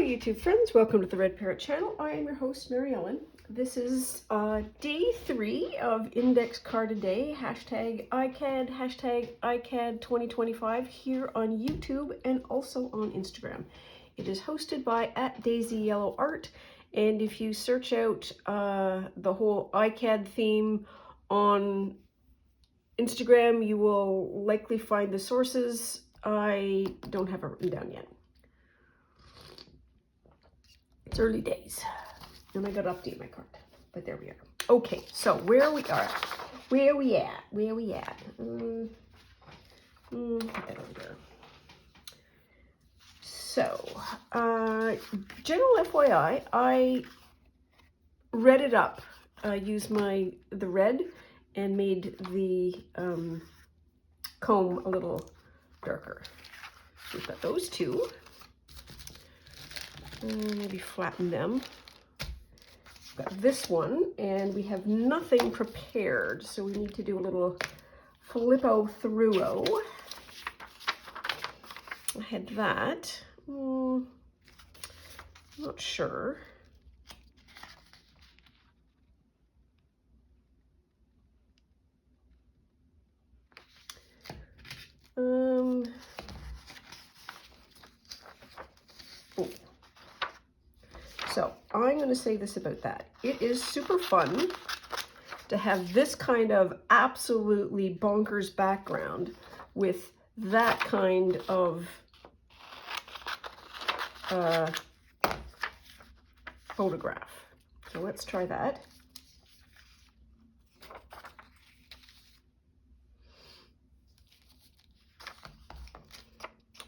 YouTube friends, welcome to the Red Parrot channel. I am your host, Mary Ellen. This is day 3 of Index Card a Day, hashtag ICAD 2025 here on YouTube and also on Instagram. It is hosted by @DaisyYellowArt, and if you search out the whole ICAD theme on Instagram, you will likely find the sources. I don't have it written down yet. It's early days, and I got to update my card, but there we are. Okay, so where we at? Put that over there. So, general FYI, I read it up. I used the red and made the comb a little darker. We've got those two. Maybe flatten them. We've got this one, and we have nothing prepared, so we need to do a little flip-o-through-o. I had that. Not sure. Oh. So I'm going to say this about that. It is super fun to have this kind of absolutely bonkers background with that kind of photograph. So let's try that.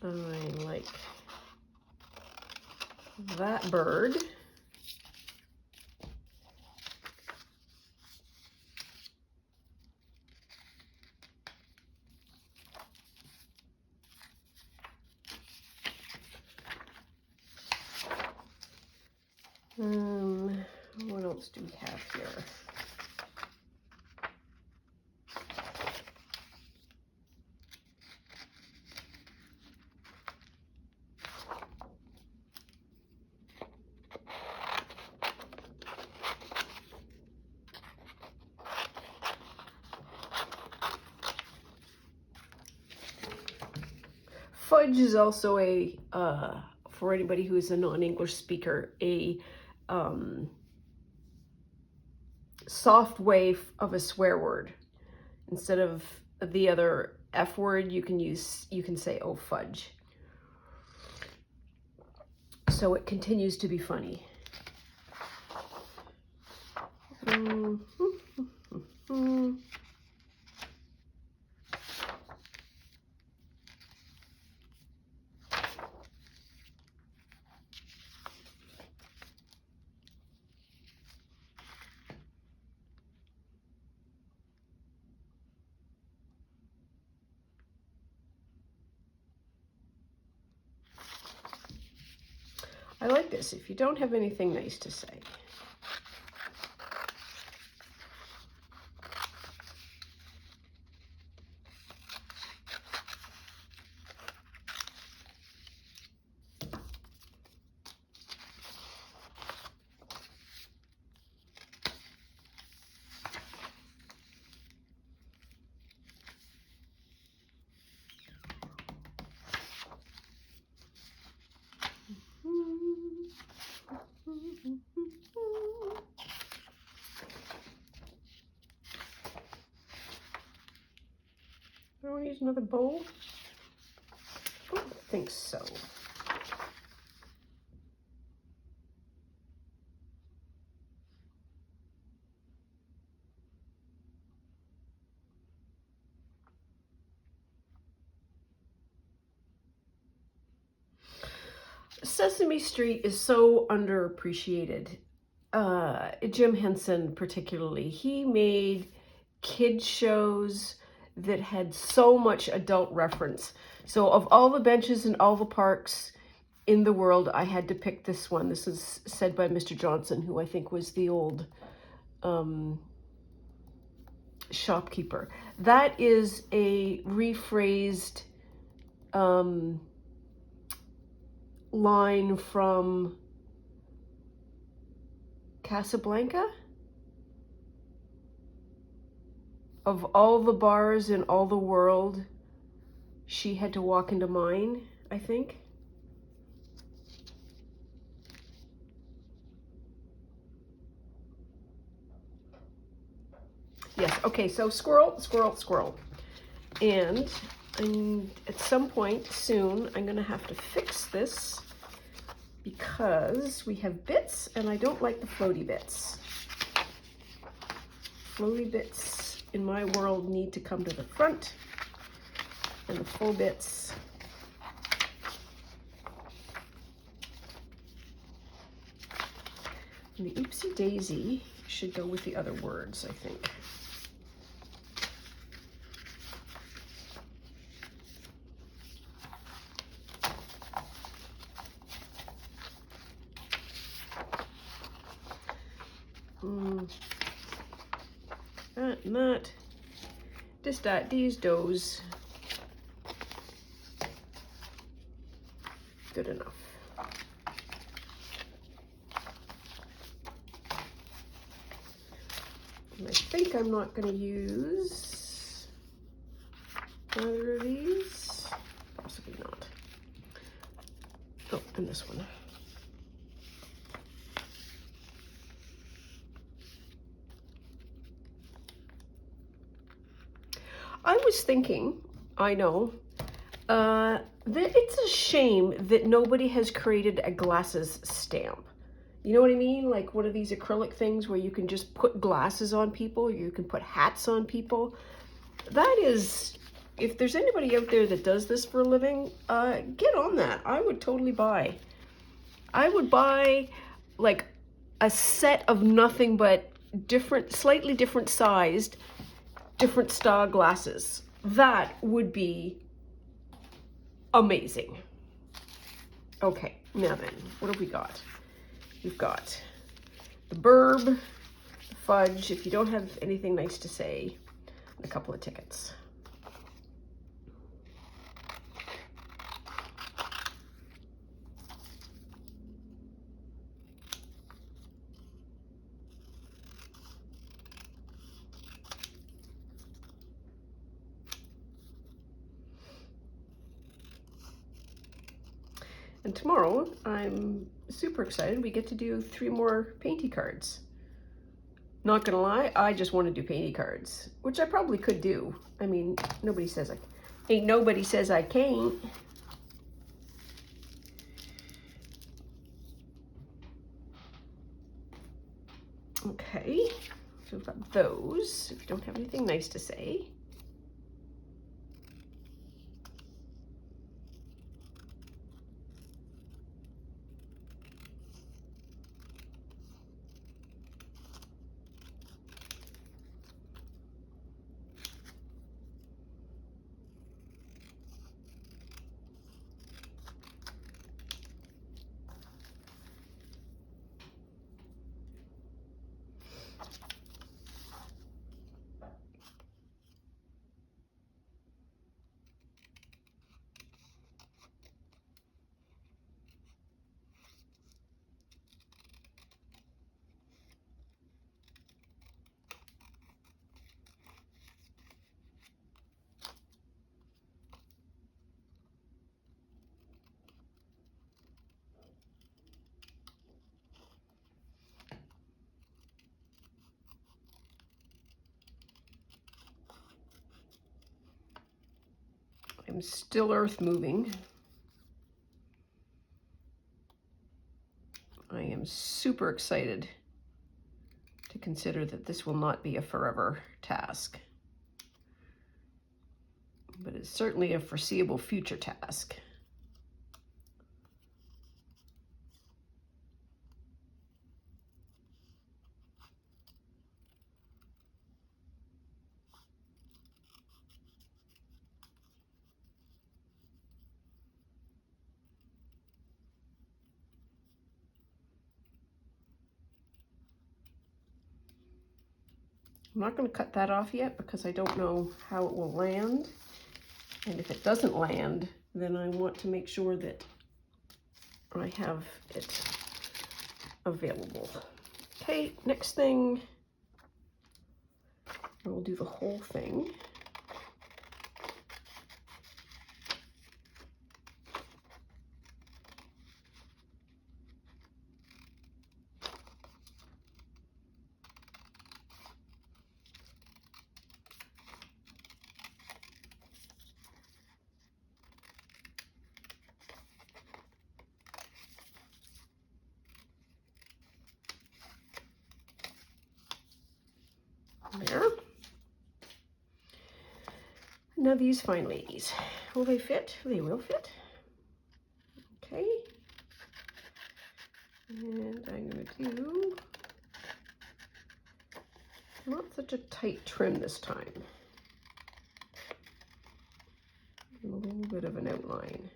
I like that bird. What else do we have here? Fudge is also a, for anybody who is a non-English speaker, a soft way of a swear word. Instead of the other F word, you can say, oh, fudge. So it continues to be funny. I like this if you don't have anything nice to say. I want to use another bowl. I don't think so. Sesame Street is so underappreciated. Jim Henson particularly. He made kids shows that had so much adult reference. So of all the benches and all the parks in the world, I had to pick this one. This is said by Mr. Johnson, who I think was the old shopkeeper. That is a rephrased line from Casablanca. Of all the bars in all the world, she had to walk into mine, I think. Yes, okay, so squirrel, squirrel, squirrel. And at some point soon, I'm gonna have to fix this because we have bits and I don't like the floaty bits. Floaty bits in my world need to come to the front, and the full bits and the oopsie daisy should go with the other words, I think. Not just that, these does. Good enough. And I think I'm not going to use either of these. Possibly not. Oh, and this one. I was thinking, I know, that it's a shame that nobody has created a glasses stamp. You know what I mean? Like one of these acrylic things where you can just put glasses on people, you can put hats on people. That is, if there's anybody out there that does this for a living, get on that. I would totally buy. I would buy like a set of nothing but different, slightly different sized, different style glasses. That would be amazing. Okay, now then, what have we got? We've got the burb, the fudge, if you don't have anything nice to say, and a couple of tickets. And tomorrow, I'm super excited. We get to do 3 more painty cards. Not gonna lie, I just want to do painty cards, which I probably could do. I mean, nobody says ain't nobody says I can't. Okay, so we've got those, if you don't have anything nice to say. I'm still earth moving. I am super excited to consider that this will not be a forever task, but it's certainly a foreseeable future task. I'm not going to cut that off yet because I don't know how it will land. And if it doesn't land, then I want to make sure that I have it available. Okay, next thing, I will do the whole thing. There. Now these fine ladies, will they fit? They will fit. Okay. And I'm going to do not such a tight trim this time. A little bit of an outline.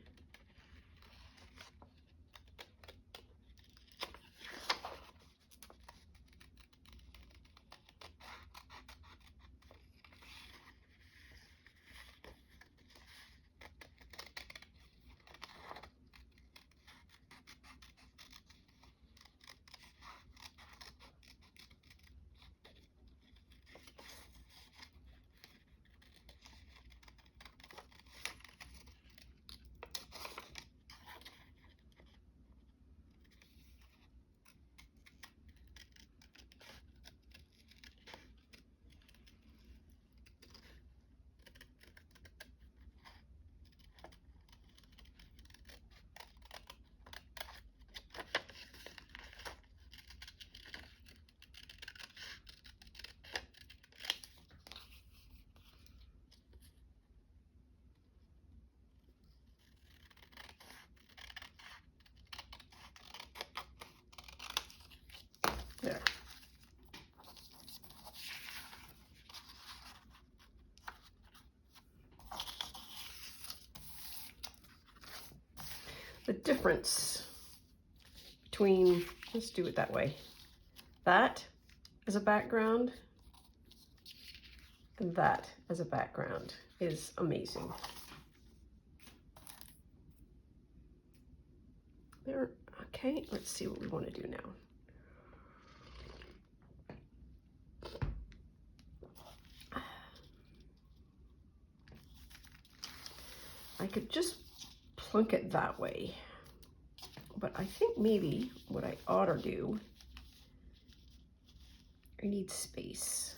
There. The difference between, let's do it that way, that as a background and that as a background is amazing. There. Okay, let's see what we want to do now. I could just plunk it that way, but I think maybe what I ought to do, I need space.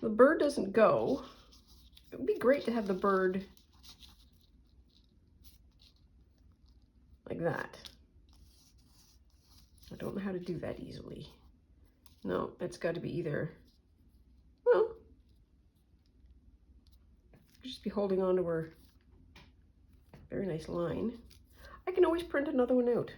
The bird doesn't go. It would be great to have the bird like that. I don't know how to do that easily. No, it's got to be either, well, just be holding on to her very nice line. I can always print another one out.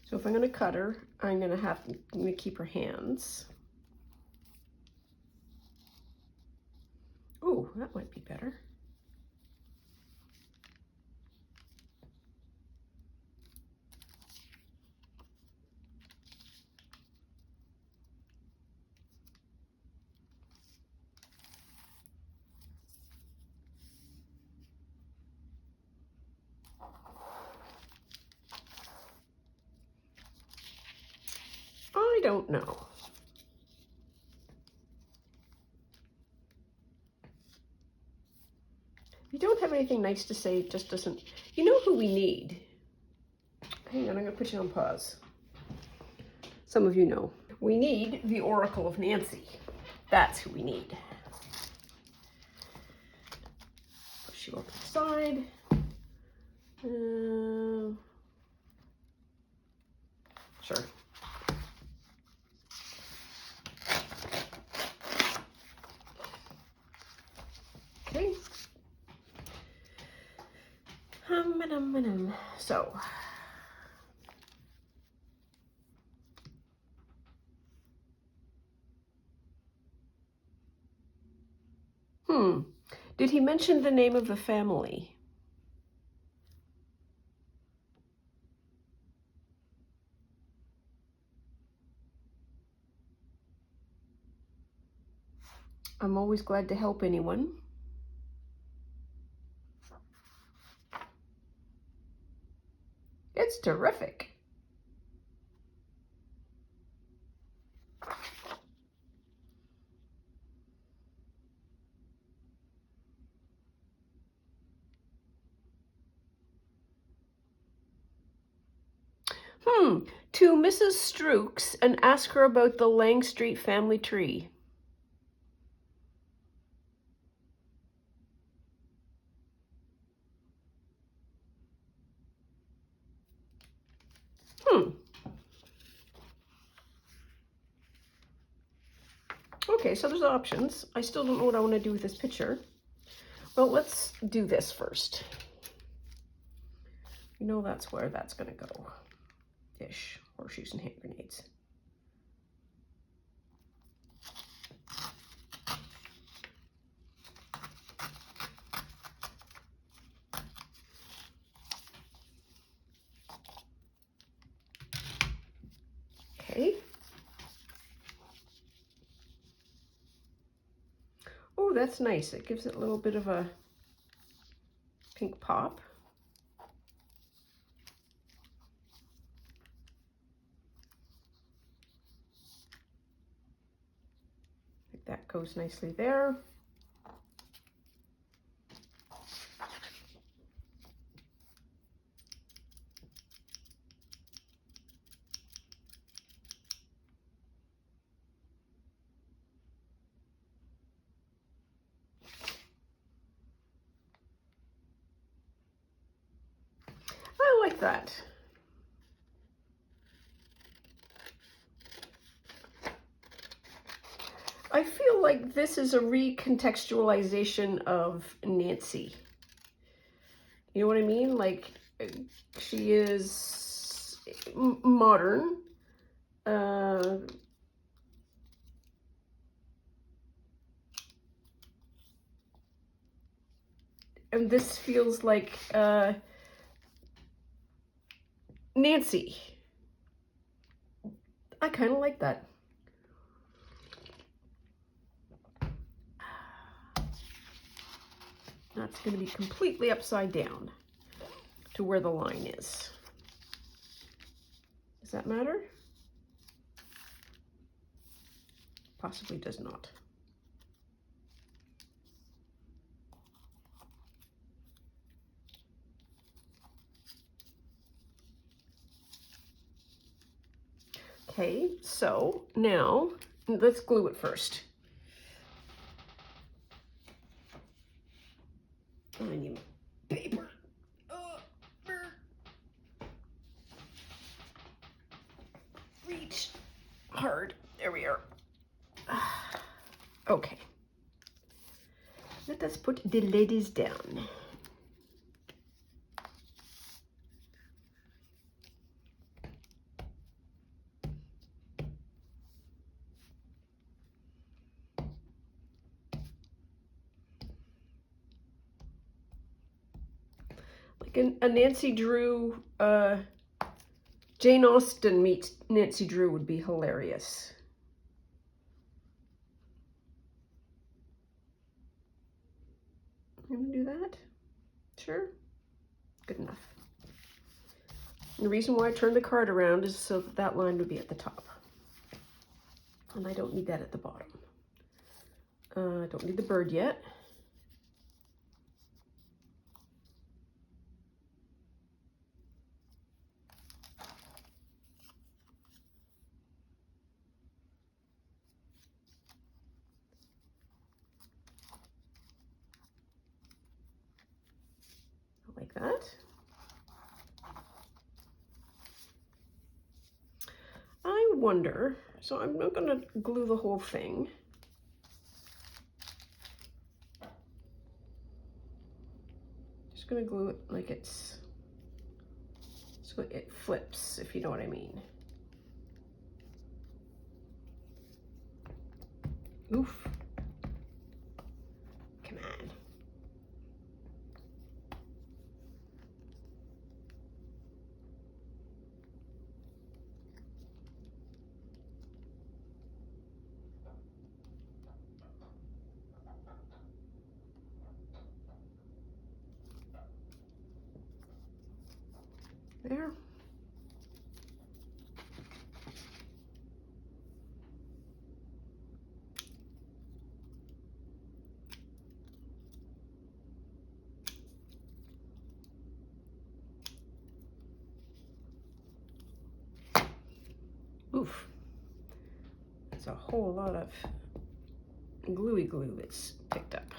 So if I'm going to cut her, I'm going to keep her hands. Oh, that might be better. I don't know. If you don't have anything nice to say, it just doesn't. You know who we need? Hang on, I'm going to put you on pause. Some of you know. We need the Oracle of Nancy. That's who we need. Push you up to the side. Sure. So, did he mention the name of the family? I'm always glad to help anyone. It's terrific. To Mrs. Strooks and ask her about the Lang Street family tree. Okay, so there's options. I still don't know what I want to do with this picture. Well, let's do this first. You know that's where that's going to go. Fish, horseshoes, and hand grenades. Okay. Oh, that's nice. It gives it a little bit of a pink pop. That goes nicely there. I like that. I feel like this is a recontextualization of Nancy. You know what I mean? Like, she is modern. And this feels like Nancy. I kind of like that. That's going to be completely upside down to where the line is. Does that matter? Possibly does not. Okay, so now let's glue it first. I need paper. Reach hard. There we are. Okay. Let us put the ladies down. Like a Nancy Drew, Jane Austen meets Nancy Drew would be hilarious. I'm gonna do that. Sure. Good enough. And the reason why I turned the card around is so that that line would be at the top. And I don't need that at the bottom. I don't need the bird yet. Like that. I wonder, so I'm not going to glue the whole thing. Just going to glue it like it's So it flips, if you know what I mean. Oof. Come on. There. Oof. That's a whole lot of gluey glue that's picked up.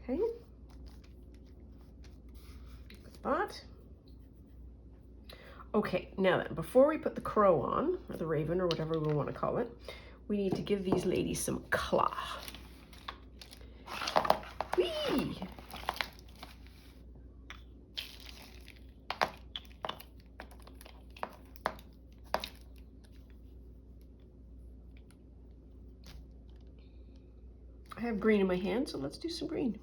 Okay. That. Okay, now then, before we put the crow on, or the raven, or whatever we want to call it, we need to give these ladies some color. Whee! I have green in my hand, so let's do some green.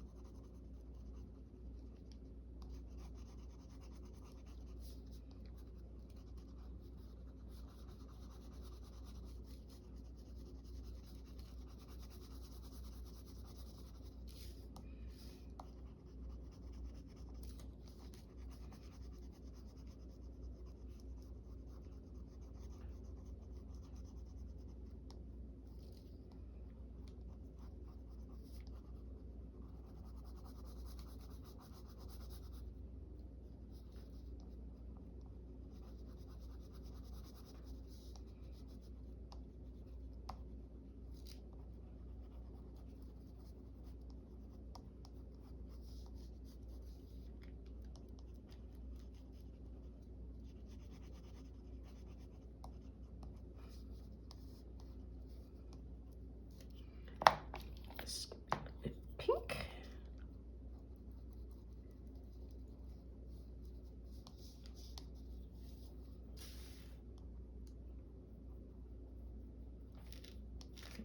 Pink.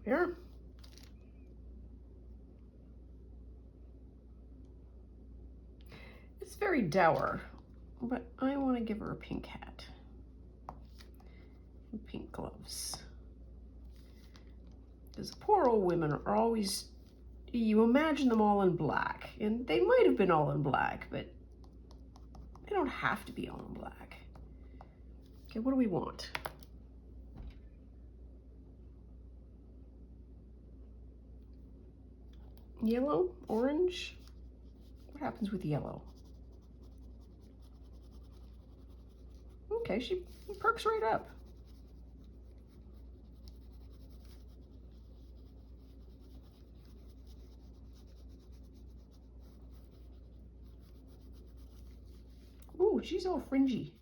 There. It's very dour, but I want to give her a pink hat. And pink gloves. Because the poor old women are always, you imagine them all in black, and they might have been all in black, but they don't have to be all in black. Okay, what do we want? Yellow, orange. What happens with yellow? Okay, she perks right up. Ooh, she's all fringy.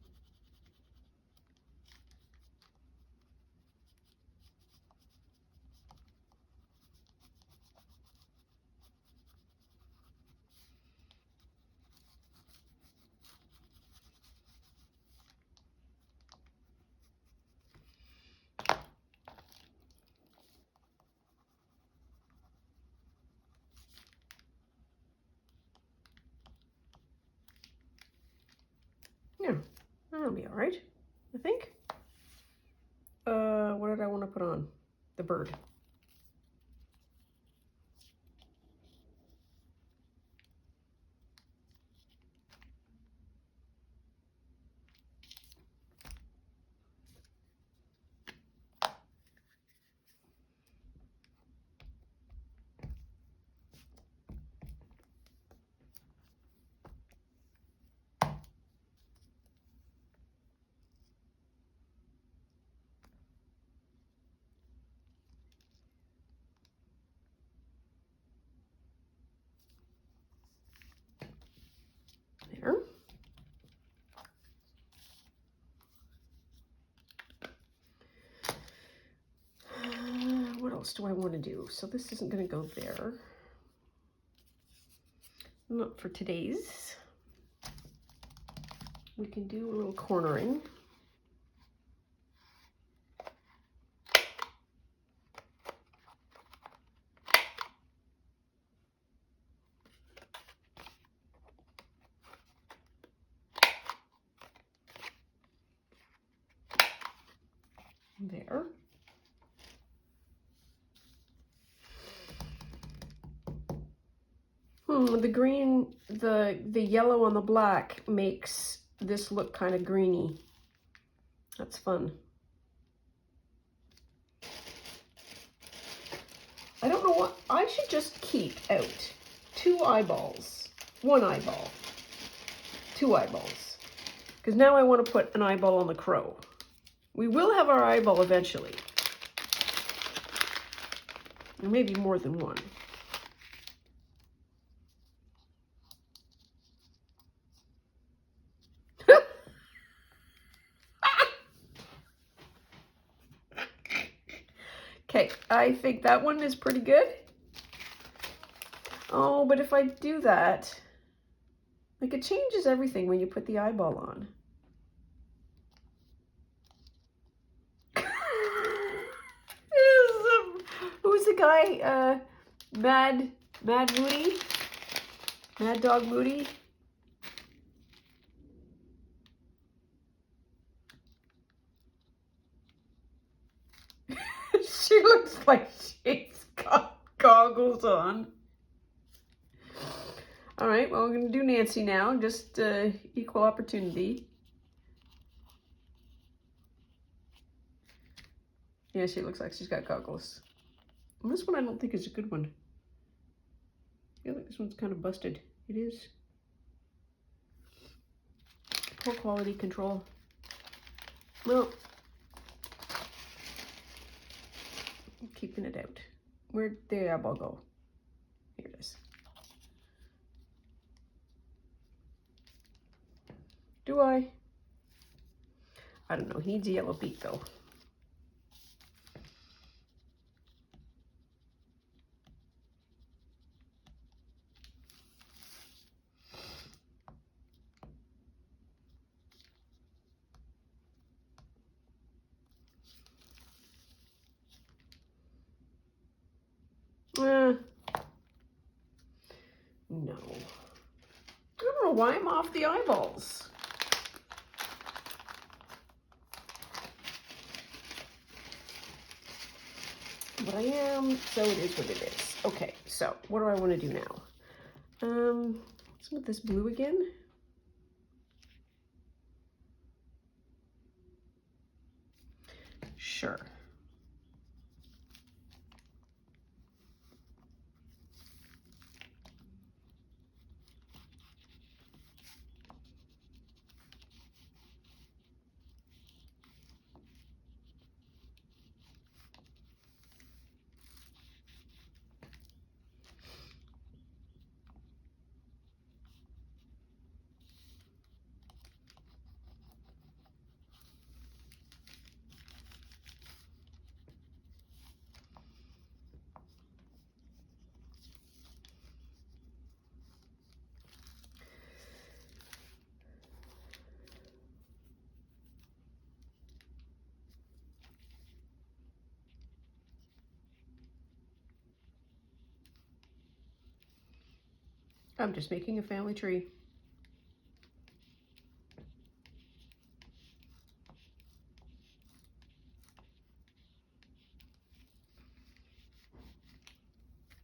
Yeah, that'll be all right, I think. What did I want to put on? The bird. There. What else do I want to do? So this isn't going to go there. not for today's. We can do a little cornering. There. The green, the yellow on the black makes this look kind of greeny. That's fun. I don't know what, I should just keep out 2 eyeballs, 1 eyeball, 2 eyeballs. Because now I want to put an eyeball on the crow. We will have our eyeball eventually. Or maybe more than 1. Okay, I think that one is pretty good. Oh, but if I do that, like it changes everything when you put the eyeball on. Who's the guy? Mad Moody? Mad Dog Moody? She looks like she's got goggles on. All right, well, we're going to do Nancy now, just equal opportunity. Yeah, she looks like she's got goggles. And this one I don't think is a good one. I feel like this one's kind of busted. It is. Poor quality control. Well, I'm keeping it out. Where'd the eyeball go? Here it is. Do I? I don't know. He needs a yellow beak though. No. I don't know why I'm off the eyeballs. But I am, so it is what it is. Okay, so what do I want to do now? Let's with this blue again. Sure. I'm just making a family tree.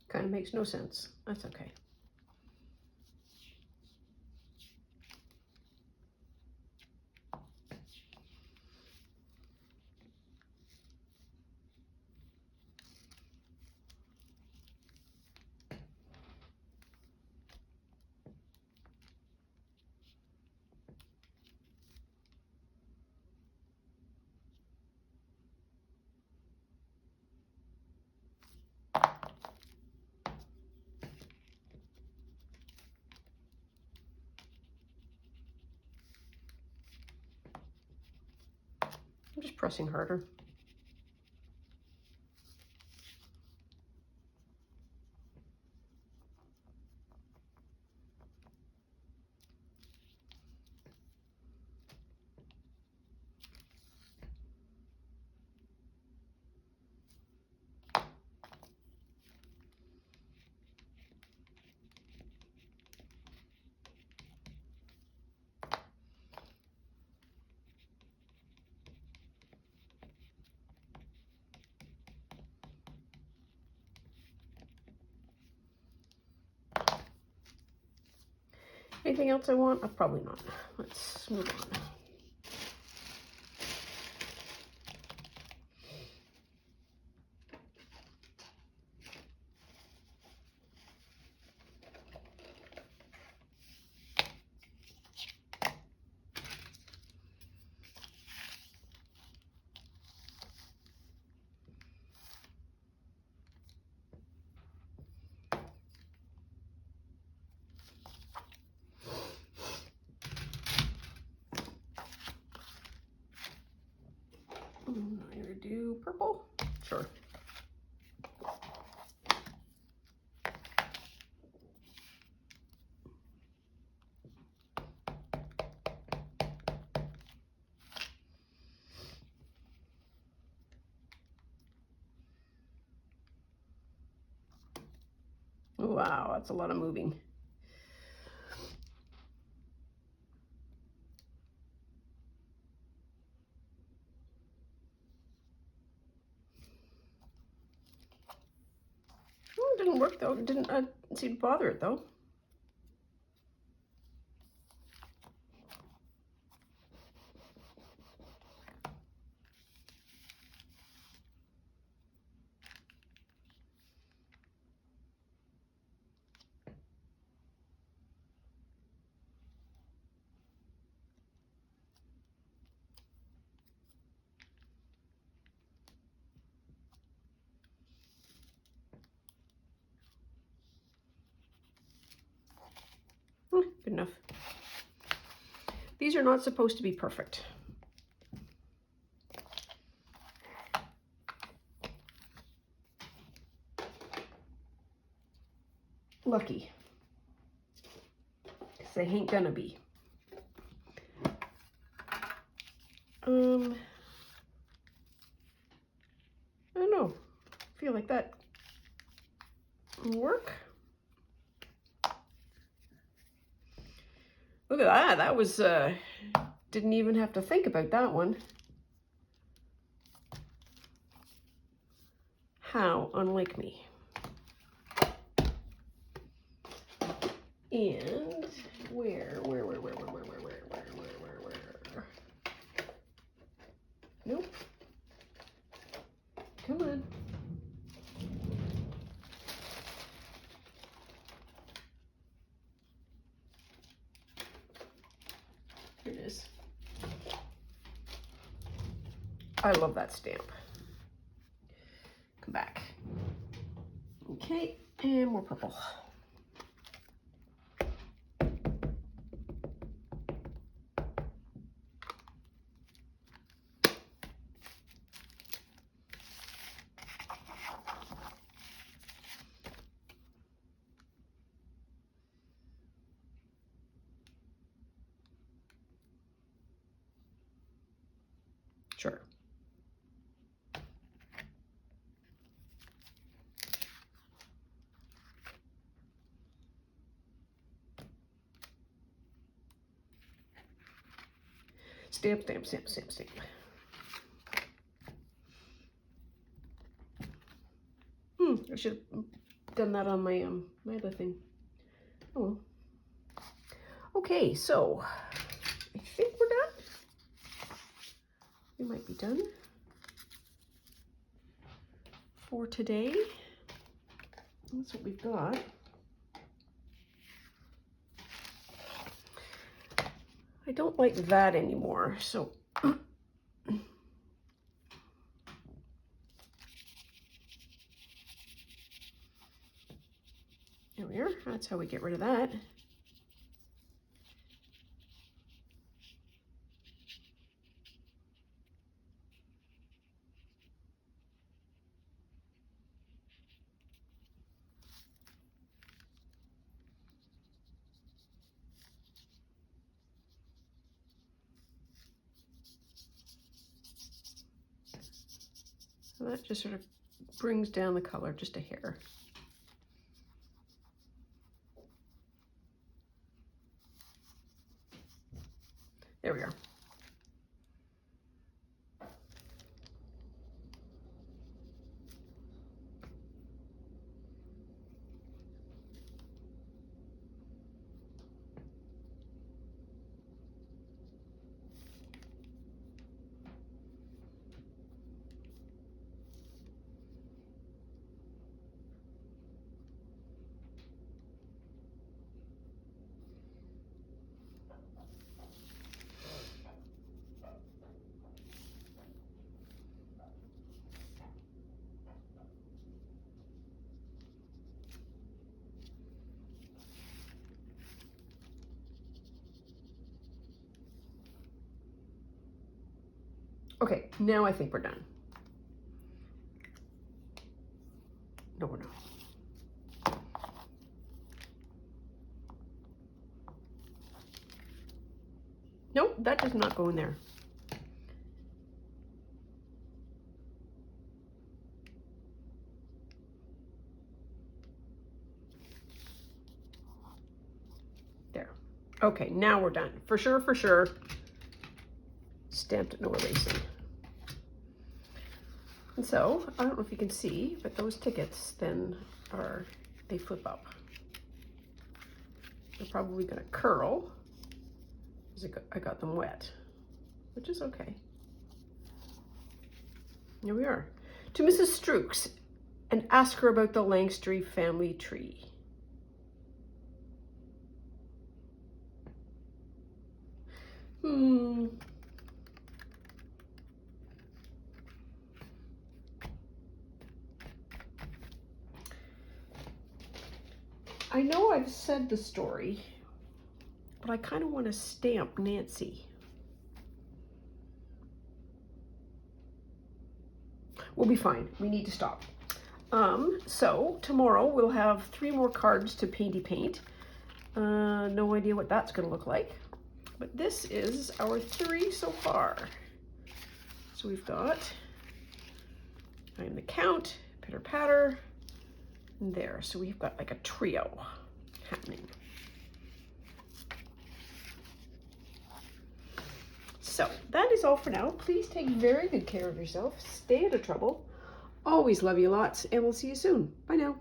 Kind of makes no sense. That's okay. I'm just pressing harder. Anything else I want? Probably not. Let's move on. I'm gonna do purple. Sure. Wow, that's a lot of moving. Oh, it didn't work though. It didn't seem to bother it though. Good enough. These are not supposed to be perfect. Lucky. Because they ain't gonna be. I don't know. I feel like that will work. Look at that. That was, didn't even have to think about that one. How unlike me. And where? Nope. Come on. Here it is. I love that stamp. Come back. Okay, and more purple. Sure. Stamp, stamp, stamp, stamp, stamp. I should have done that on my my other thing. Oh well. Okay, so I think we're done. We might be done for today. That's what we've got. I don't like that anymore, so there we are. That's how we get rid of that. So that just sort of brings down the color just a hair. There we are. Okay, now I think we're done. No, we're not. Nope, that does not go in there. There. Okay, now we're done. For sure, for sure. Stamped it, no erasing. And so, I don't know if you can see, but those tickets then they flip up. They're probably gonna curl, because I got them wet, which is okay. Here we are. To Mrs. Strooks, and ask her about the Langstry family tree. I know I've said the story, but I kind of want to stamp Nancy. We'll be fine. We need to stop. So tomorrow we'll have 3 more cards to painty paint. No idea what that's going to look like, but this is our 3 so far. So we've got I am the Count, Pitter Patter, and there. So we've got like a trio happening. So that is all for now. Please take very good care of yourself. Stay out of trouble. Always love you lots, and we'll see you soon. Bye now.